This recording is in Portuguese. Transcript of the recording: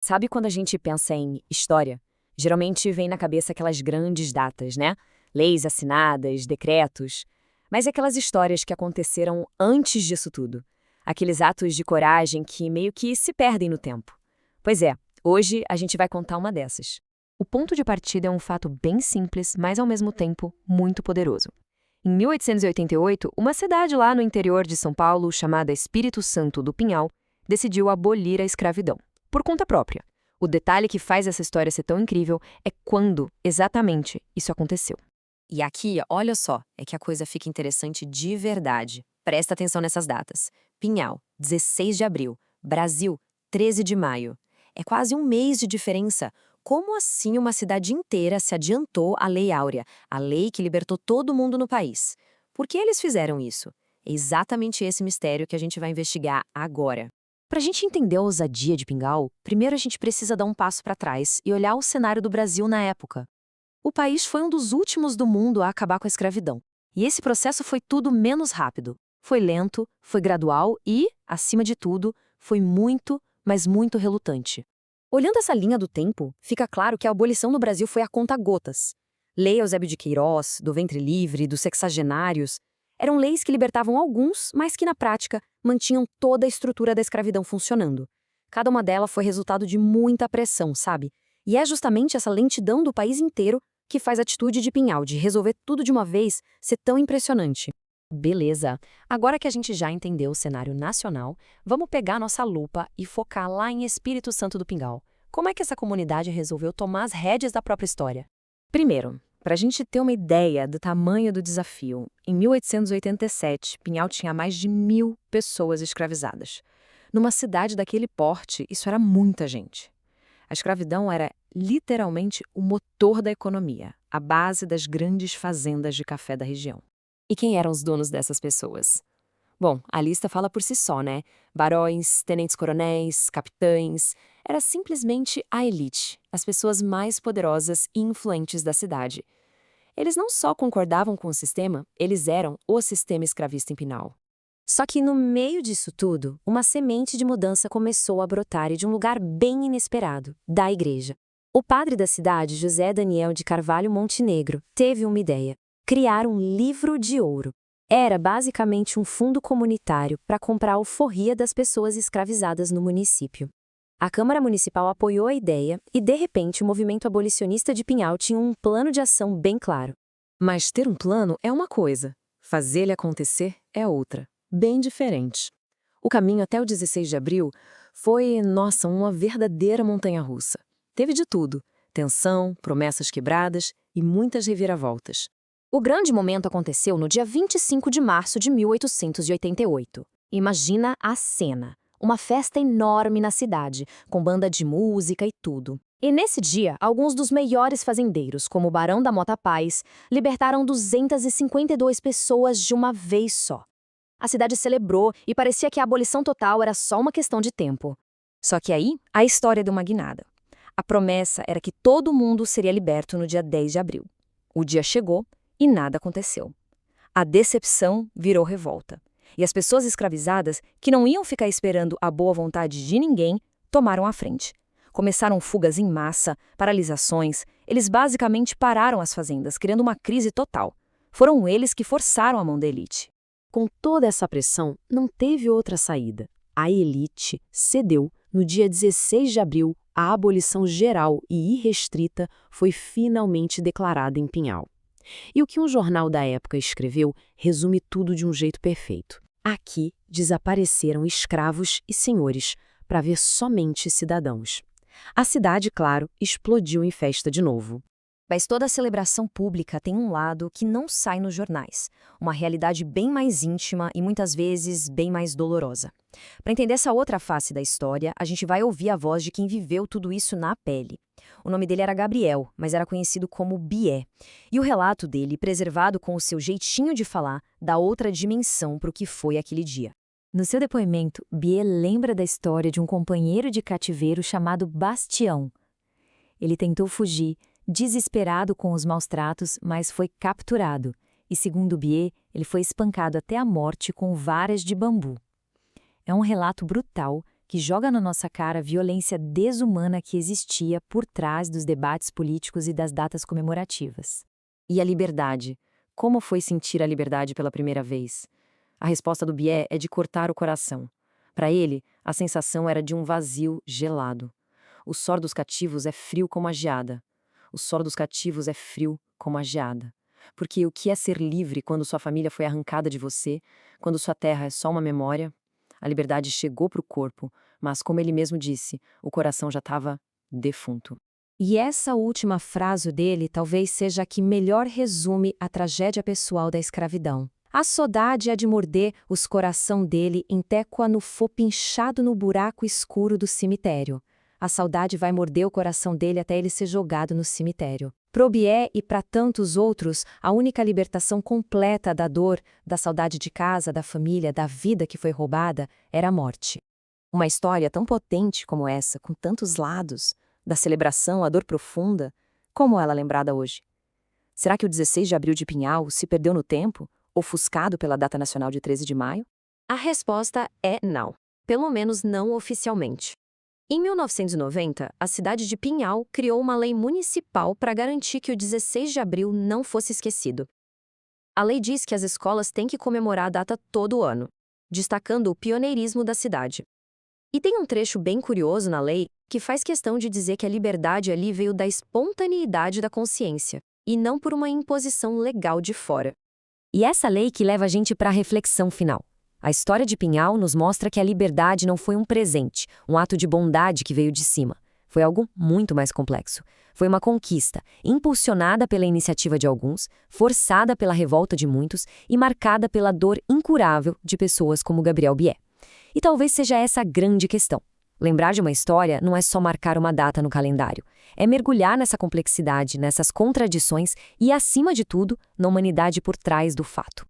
Sabe quando a gente pensa em história? Geralmente vem na cabeça aquelas grandes datas, né? Leis assinadas, decretos. Mas é aquelas histórias que aconteceram antes disso tudo. Aqueles atos de coragem que meio que se perdem no tempo. Pois é, hoje a gente vai contar uma dessas. O ponto de partida é um fato bem simples, mas ao mesmo tempo muito poderoso. Em 1888, uma cidade lá no interior de São Paulo, chamada Espírito Santo do Pinhal, decidiu abolir a escravidão, por conta própria. O detalhe que faz essa história ser tão incrível é quando, exatamente, isso aconteceu. E aqui, olha só, é que a coisa fica interessante de verdade. Presta atenção nessas datas. Pinhal, 16 de abril. Brasil, 13 de maio. É quase um mês de diferença. Como assim uma cidade inteira se adiantou à Lei Áurea, a lei que libertou todo mundo no país? Por que eles fizeram isso? É exatamente esse mistério que a gente vai investigar agora. Para a gente entender a ousadia de Pinhal, primeiro a gente precisa dar um passo para trás e olhar o cenário do Brasil na época. O país foi um dos últimos do mundo a acabar com a escravidão. E esse processo foi tudo menos rápido. Foi lento, foi gradual e, acima de tudo, foi muito, mas muito relutante. Olhando essa linha do tempo, fica claro que a abolição no Brasil foi a conta-gotas. Lei Eusébio de Queiroz, do ventre livre, dos sexagenários, eram leis que libertavam alguns, mas que na prática mantinham toda a estrutura da escravidão funcionando. Cada uma delas foi resultado de muita pressão, sabe? E é justamente essa lentidão do país inteiro que faz a atitude de Pinhal de resolver tudo de uma vez ser tão impressionante. Beleza. Agora que a gente já entendeu o cenário nacional, vamos pegar nossa lupa e focar lá em Espírito Santo do Pinhal. Como é que essa comunidade resolveu tomar as rédeas da própria história? Primeiro, para a gente ter uma ideia do tamanho do desafio, em 1887, Pinhal tinha mais de 1.000 pessoas escravizadas. Numa cidade daquele porte, isso era muita gente. A escravidão era literalmente o motor da economia, a base das grandes fazendas de café da região. E quem eram os donos dessas pessoas? Bom, a lista fala por si só, né? Barões, tenentes-coronéis, capitães. Era simplesmente a elite, as pessoas mais poderosas e influentes da cidade. Eles não só concordavam com o sistema, eles eram o sistema escravista em Pinhal. Só que no meio disso tudo, uma semente de mudança começou a brotar e de um lugar bem inesperado, da igreja. O padre da cidade, José Daniel de Carvalho Montenegro, teve uma ideia: criar um livro de ouro. Era basicamente um fundo comunitário para comprar a alforria das pessoas escravizadas no município. A Câmara Municipal apoiou a ideia e, de repente, o movimento abolicionista de Pinhal tinha um plano de ação bem claro. Mas ter um plano é uma coisa, fazer ele acontecer é outra, bem diferente. O caminho até o 16 de abril foi, nossa, uma verdadeira montanha-russa. Teve de tudo: tensão, promessas quebradas e muitas reviravoltas. O grande momento aconteceu no dia 25 de março de 1888. Imagina a cena. Uma festa enorme na cidade, com banda de música e tudo. E nesse dia, alguns dos melhores fazendeiros, como o Barão da Mota Paz, libertaram 252 pessoas de uma vez só. A cidade celebrou e parecia que a abolição total era só uma questão de tempo. Só que aí, a história deu uma guinada. A promessa era que todo mundo seria liberto no dia 10 de abril. O dia chegou e nada aconteceu. A decepção virou revolta. E as pessoas escravizadas, que não iam ficar esperando a boa vontade de ninguém, tomaram a frente. Começaram fugas em massa, paralisações. Eles basicamente pararam as fazendas, criando uma crise total. Foram eles que forçaram a mão da elite. Com toda essa pressão, não teve outra saída. A elite cedeu. No dia 16 de abril, a abolição geral e irrestrita foi finalmente declarada em Pinhal. E o que um jornal da época escreveu resume tudo de um jeito perfeito. Aqui desapareceram escravos e senhores para ver somente cidadãos. A cidade, claro, explodiu em festa de novo. Mas toda celebração pública tem um lado que não sai nos jornais, uma realidade bem mais íntima e muitas vezes bem mais dolorosa. Para entender essa outra face da história, a gente vai ouvir a voz de quem viveu tudo isso na pele. O nome dele era Gabriel, mas era conhecido como Bié. E o relato dele, preservado com o seu jeitinho de falar, dá outra dimensão para o que foi aquele dia. No seu depoimento, Bié lembra da história de um companheiro de cativeiro chamado Bastião. Ele tentou fugir, desesperado com os maus tratos, mas foi capturado. E segundo Bié, ele foi espancado até a morte com varas de bambu. É um relato brutal que joga na nossa cara a violência desumana que existia por trás dos debates políticos e das datas comemorativas. E a liberdade? Como foi sentir a liberdade pela primeira vez? A resposta do Bié é de cortar o coração. Para ele, a sensação era de um vazio gelado. O suor dos cativos é frio como a geada. O suor dos cativos é frio como a geada. Porque o que é ser livre quando sua família foi arrancada de você, quando sua terra é só uma memória? A liberdade chegou para o corpo, mas, como ele mesmo disse, o coração já estava defunto. E essa última frase dele talvez seja a que melhor resume a tragédia pessoal da escravidão. A saudade há de morder os coração dele até quando for pinchado no buraco escuro do cemitério. A saudade vai morder o coração dele até ele ser jogado no cemitério. Pro Bié e para tantos outros, a única libertação completa da dor, da saudade de casa, da família, da vida que foi roubada, era a morte. Uma história tão potente como essa, com tantos lados, da celebração à dor profunda, como ela é lembrada hoje? Será que o 16 de abril de Pinhal se perdeu no tempo, ofuscado pela data nacional de 13 de maio? A resposta é não, pelo menos não oficialmente. Em 1990, a cidade de Pinhal criou uma lei municipal para garantir que o 16 de abril não fosse esquecido. A lei diz que as escolas têm que comemorar a data todo ano, destacando o pioneirismo da cidade. E tem um trecho bem curioso na lei que faz questão de dizer que a liberdade ali veio da espontaneidade da consciência, e não por uma imposição legal de fora. E essa lei que leva a gente para a reflexão final. A história de Pinhal nos mostra que a liberdade não foi um presente, um ato de bondade que veio de cima. Foi algo muito mais complexo. Foi uma conquista, impulsionada pela iniciativa de alguns, forçada pela revolta de muitos e marcada pela dor incurável de pessoas como Gabriel Bié. E talvez seja essa a grande questão. Lembrar de uma história não é só marcar uma data no calendário. É mergulhar nessa complexidade, nessas contradições e, acima de tudo, na humanidade por trás do fato.